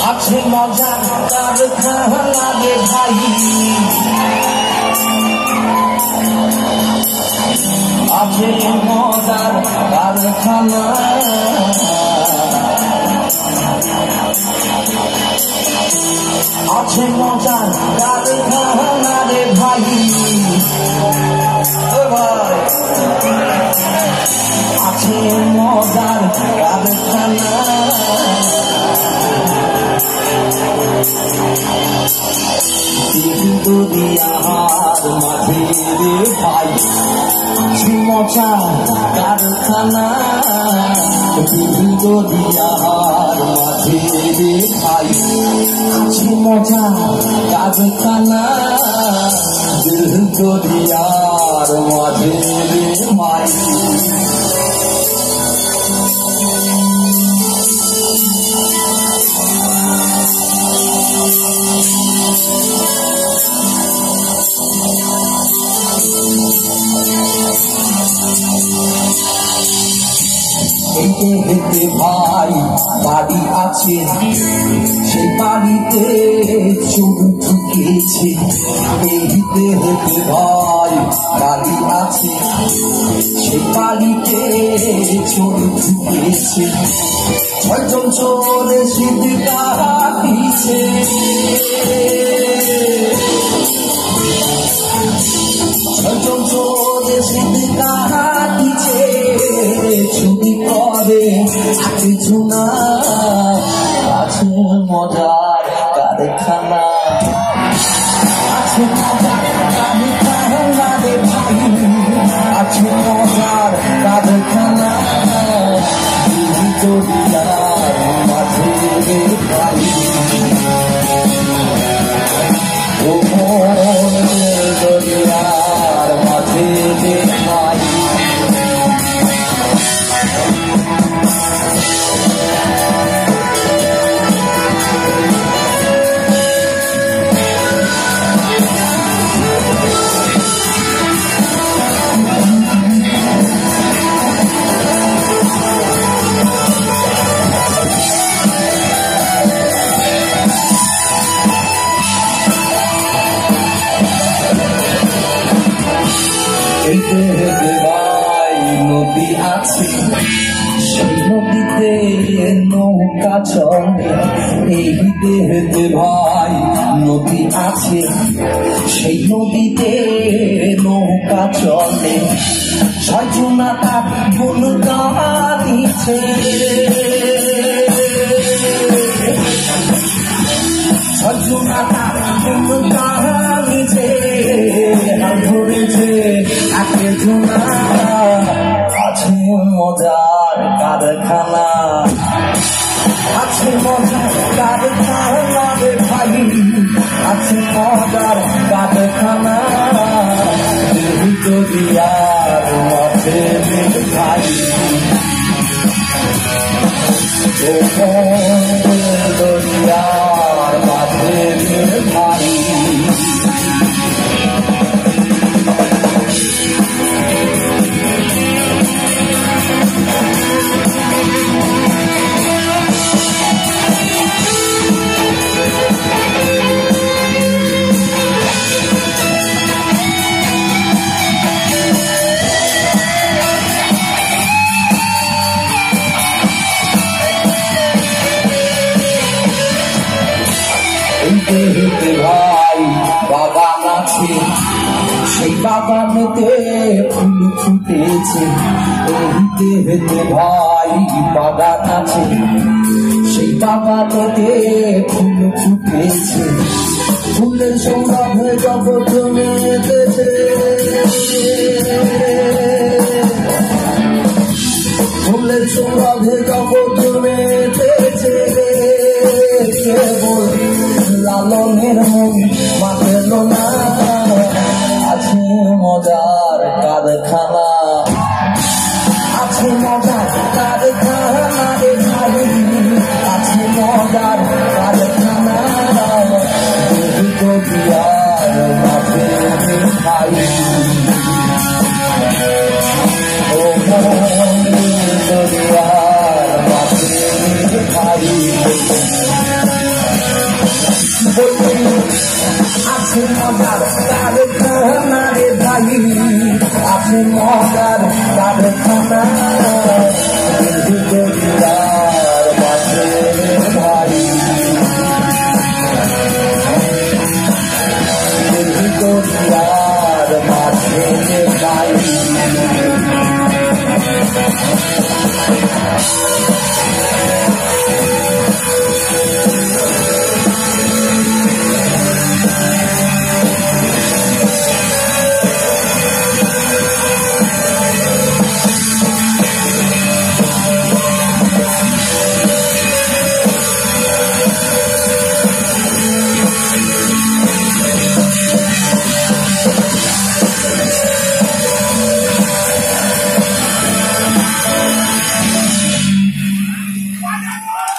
আছে মজা কারখানা লাগে ভাই, আছে মজার কারখানা, আছে মজার কারখানা রে ভাই, আছে মজার কারখানা। দুনিয়ার মাঝে রে ভাই মজা কারখানা, দুনিয়ার মাঝে রে ভাই আছে মজা কারখানা, দুনিয়ার মাঝে রে ভাই। হেঁটে হেঁটে ভাই বাড়ি আছে, সেই বাড়িতে চোর ঢুকেছে। হেঁটে হেঁটে ভাই বাড়ি আছে, সেই বাড়িতে চোর ঢুকেছে। ছয়জন চোর এসে দিছে, ছয়জন চোর এসে দিছে, চুরি করে কিছু না। আছে মজার কারখানা, আছে মজার কারখানা রে ভাই, আছে মজার কারখানা, দুনিয়ার মাঝে রে ভাই। ও দুনিয়ার মাঝে রে ভাই। হেঁটে হেঁটে ভাই নদী আছে, সেই নদীতে নৌকা চলে। হেঁটে হেঁটে ভাই নদী আছে, সেই নদীতে নৌকা চলে। ছয়জনা তার নৌকা দিচ্ছে, ছয়জনা তার নৌকা দিচ্ছে, ধরেছে একে জোনা। আছে মজার কারখানা, আছে মজার কারখানা রে ভাই, আছে মজার কারখানা, দুনিয়ার মাঝে রে ভাই। দুনিয়ার মাঝে রে ভাই। হেঁটে হেঁটে ভাই বাগান আছে, সেই বাগানেতে ফুল ফুটেছে। হেঁটে হেঁটে ভাই বাগান আছে, সেই বাগানেতে ফুল ফুটেছে। ফুলের সৌরভে জগৎ জমেছে, ফুলের সৌরভে জগৎ জমেছে। লালনের মন মাতেল না, আছে মজার কারখানা। আছে মজার কারখানা রে ভাই আছে মজার কারখানা দরিয়ার মাঝে ভাই ও দরিয়ার মাঝে ভাই আছে মজার কারখানা রে ভাই আছে মজার কারখানা